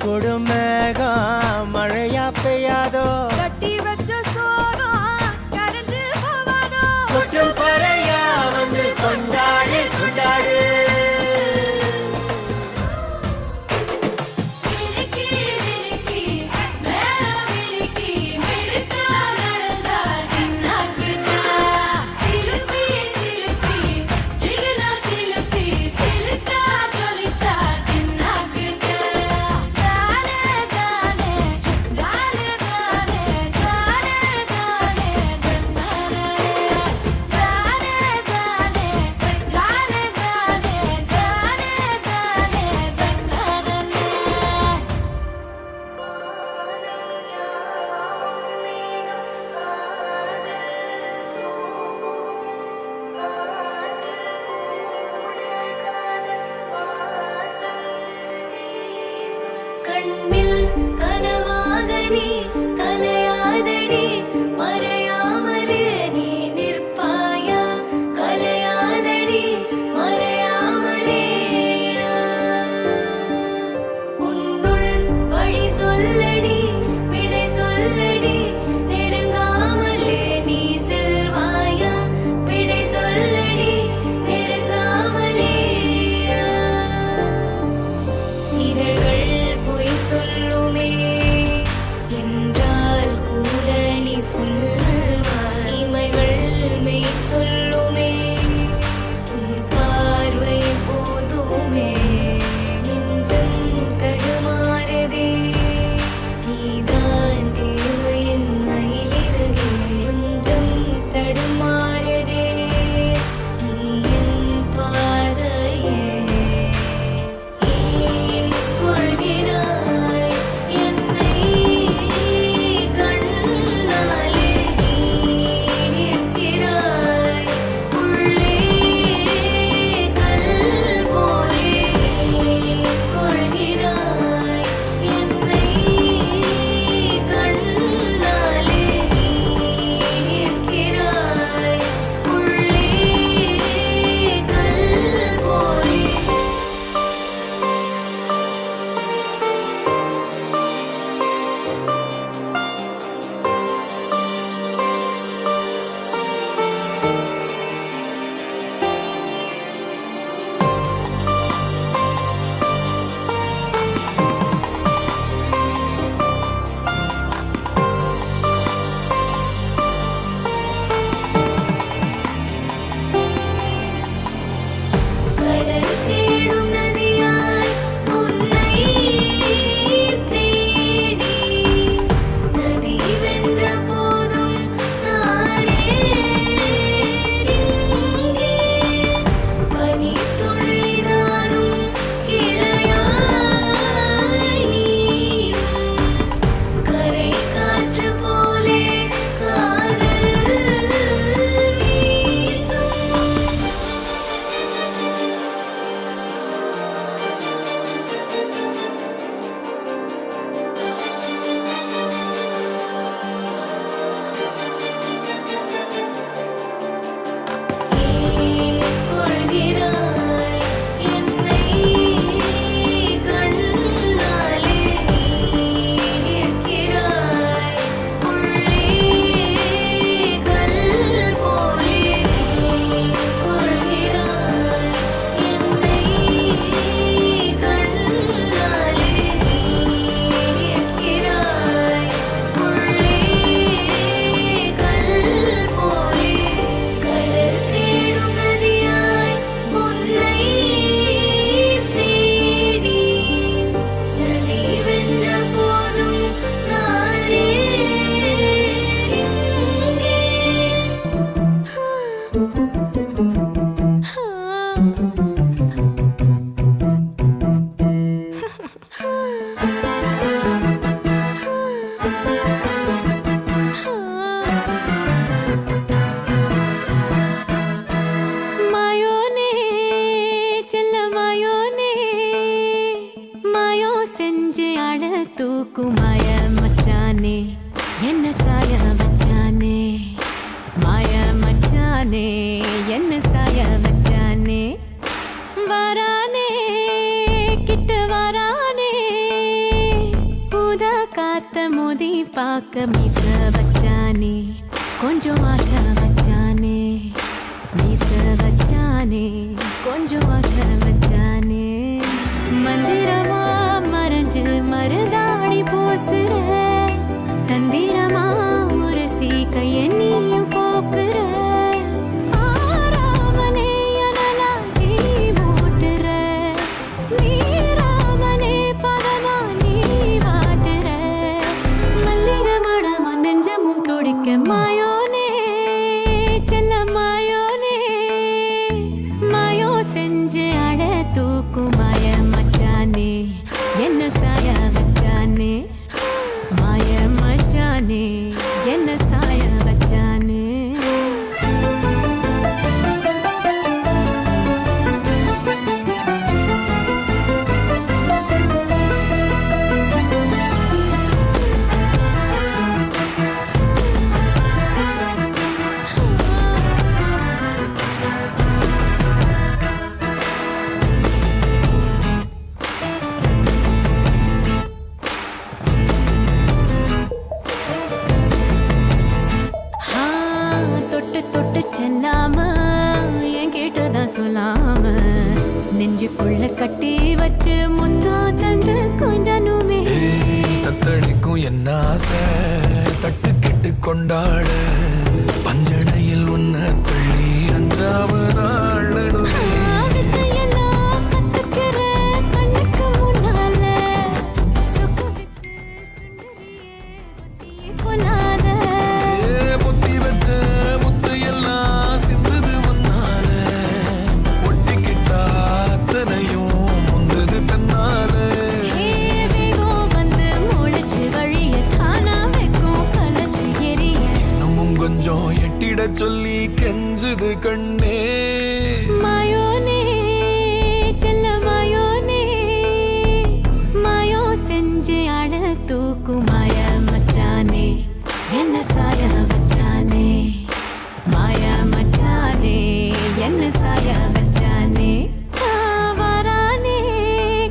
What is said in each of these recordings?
கொடுமேகம் மழையா பெய்யாதோ கட்டி வச்ச சோகம் கரைஞ்சு போவாதோ கொட்டும் பறையா வந்து கொண்டாடு கொண்டாடு கண்ணில் கனவாக நீ கலையாதடி மறையாமலே நீ நிற்பாயா கலையாதடி மறையாமலே உன்னுள் வழி சொல்லடி பிழை சொல்லடி நெருங்காமலே நீ செல்வாயா பிழை சொல்லடி நெருங்காமலே இதழ்கள் பொய் சொல்லுமே என்றால் கூட நீ சொல்வாய் இமைகள் மெய் சொல்லுமே உன் பார்வை போதுமே நெஞ்சம் தடுமாறுதே நீதான் தேவை என் மயிலிறகே கொஞ்சம் தடுமாறுதே நீ என் பாதையே கொள்கிறாய் என்னை கண்ணாலே நீ நிற்கிறாய் உள்ளே கல் போலே கொள்கிறாய் என்னை கண்ணாலே நீ நிற்கிறாய் உள்ளே கல் போலே கடல் தேடும் நதியாய் உன்னை தேடி நதி வென்ற போதும் நானே இங்கே பனித்துளி நானும் கிளையாய் நீயும் கரை காற்று போலே காதல் வீசும் கொள்கிறாய் என்னை கண்ணாலே நீ நிற்கிறாய் உள்ளே கல் போலே கொள்கிறாய் என்னை கண்ணாலே நீ நிற்கிறாய் உள்ளே கல் போலே கடல் தேடும் நதியாய் உன்னை தேடி நதி வென்ற போதும் நானே மாயோனே செல்ல மாயோனே மாயோ செஞ்சு அழ தூக்கும் மாய மச்சானே என்ன சாய வச்சானே மாய மச்சானே என்ன சாய வச்சானே வரானே கிட்ட வரானே பார்க்க மீச வச்சானே கொஞ்சம் ஆசை வச்சானே மீச வச்சானே கொஞ்சம் ஆசை வச்சானே மந்திரமா மறைஞ்சு மருதாணி பூசுற தந்திரமா உரசி கைய நீயும் போக்குற ஆராமனே அனலா நீ மூட்டுற நீராமனே பதமா நீ வாட்டுற மல்லிகை மடமா நெஞ்சமும் துடிக்க மாயோனே செல்ல மாயோனே மாயோ செஞ்சு அழ தூக்கும் மாய மச்சானே என்ன சாய வச்சானே மாய மச்சானே என்ன சாய வச்சானே ஆ, தொட்டு தொட்டு செல்லாம என் கேட்டுதான் சொல்லாம நெஞ்சுக்குள்ள கட்டி வச்சு முத்தா தந்து கொஞ்சனுமே தத்தளிக்கும் என்ன ஆசை தட்டு கெட்டு கொண்டாட பஞ்சனையில் உன்ன தள்ளி அஞ்சாவதாழனுமே வித்தையெல்லாம் கத்துக்கிற கண்ணுக்கு முன்னால சொக்க வச்சு சுந்தரியே புத்தியை கொல்லாத புத்தி வச்ச முத்து எல்லாம் சிந்தது முன்னால ஒட்டிக்கிட்டா அத்தனையும் முந்தது தன்னால வேகம் வந்து முளைச்சு வழிய காணா வைக்கும் கலச்சு எரிய இன்னமும் கொஞ்சம் எட்டிட சொல்லி கெஞ்சுது கண்ணே மாயோனே செல்ல மாயோனே மாயோ செஞ்சு அழ தூக்கும் மாய மச்சானே என்ன சாய வச்சானே மாய மச்சானே என்ன சாய வச்சானே வரானே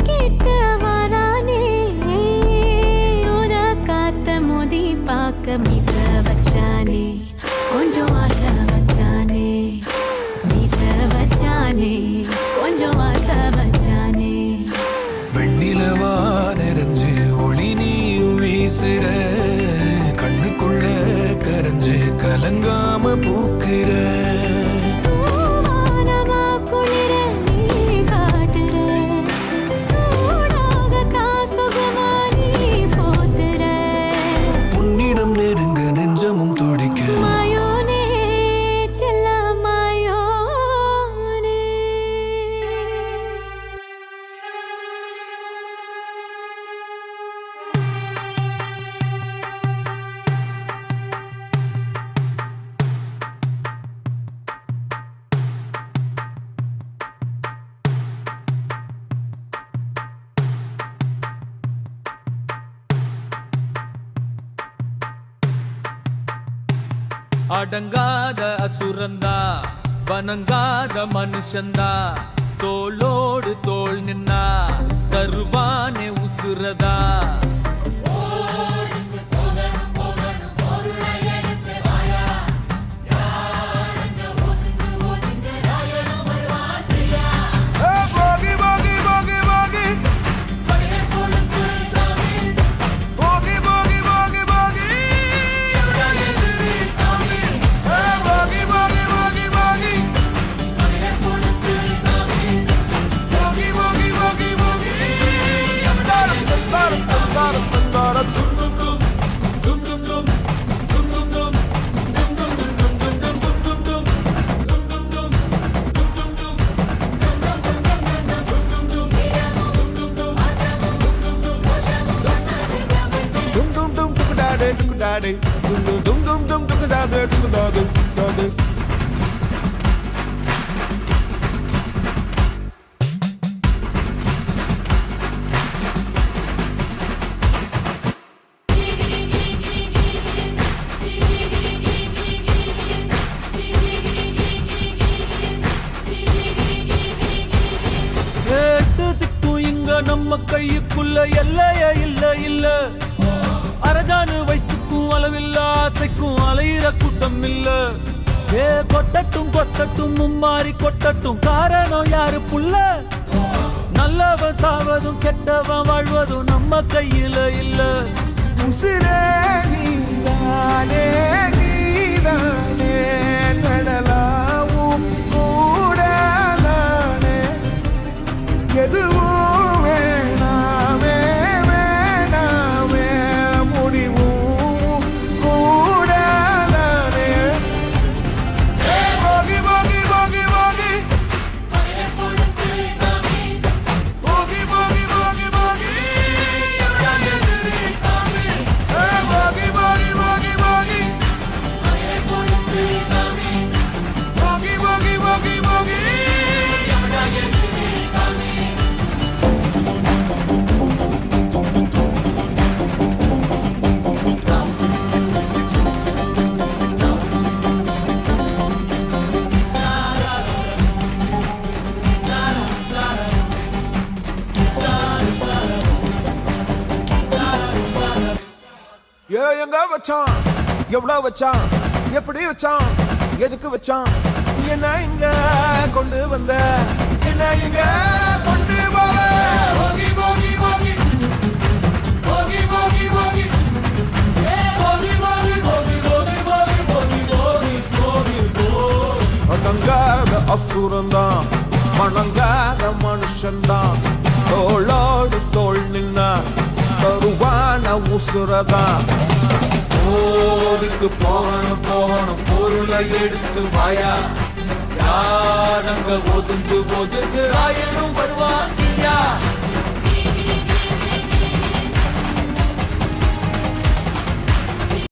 கிட்ட வரானே உத காத்த மோதி பார்க்க மீச வச்சானே கொஞ்சம் ஆசை வச்சானே மீச வச்சானே கொஞ்சம் ஆசை வச்சானே வெண்ணிலவா நிறைஞ்சு ஒளி நீயும் வீசுற கண்ணுக்குள்ள கரைஞ்சு கலங்காம பூக்குற தூவானமா குளிர நீ காட்டுற சூடாகத்தான் சுகமா நீ போத்துற உன்னிடம் நெருங்க நெஞ்சமும் துடிக்க மாயோனே செல்ல மாயோனே அடங்காத அசுரந்தா வணங்காத மனுஷந்தா தோளோடு தோள் நின்னா தருவானே உசுரதா நம்ம கையுக்குள்ள எல்லைய இல்ல இல்ல அரை ராஜானு வைத்துக்கும் அளவில்ல ஆசைக்கும் அலையிற கூட்டம் இல்ல ஏ கொட்டட்டும் கொட்டட்டும் மும்மாறி கொட்டட்டும் காரணம் யாரு புள்ள நல்லவன் சாவதும் கெட்டவன் வாழ்வதும் நம்ம கையில இல்ல உசிரே நீதானே நீதானே நடலாவும் கூட நானே எதுவும் வேணாமே வேணாமே முடிவும் கூட நானே போகி போகி போகி போகி போகி போகி போகி போகி போகி போகி போகி போகி போகி போகி போகி போகி ஏ எங்க வச்சான் எவ்வளவு வச்சான் எப்படி வச்சான் எதுக்கு வச்சான் என்ன இங்க கொண்டு வந்த என்ன இங்க கொண்டு போவ போகி போகி போகி போகி போகி போகி போகி போகி போகி போகி போகி போகி போகி போகி அடங்காத அசுரந்தான் மணங்காத மனுஷன்தான் தோளோடு தோள் நின்னா தருவான உசுரதான் ஓடிக்கு போகணும் போகணும் பொருளை எடுத்து வாயா யாரங்க ஒதுங்கு ஒதுங்கு ஆயிரம்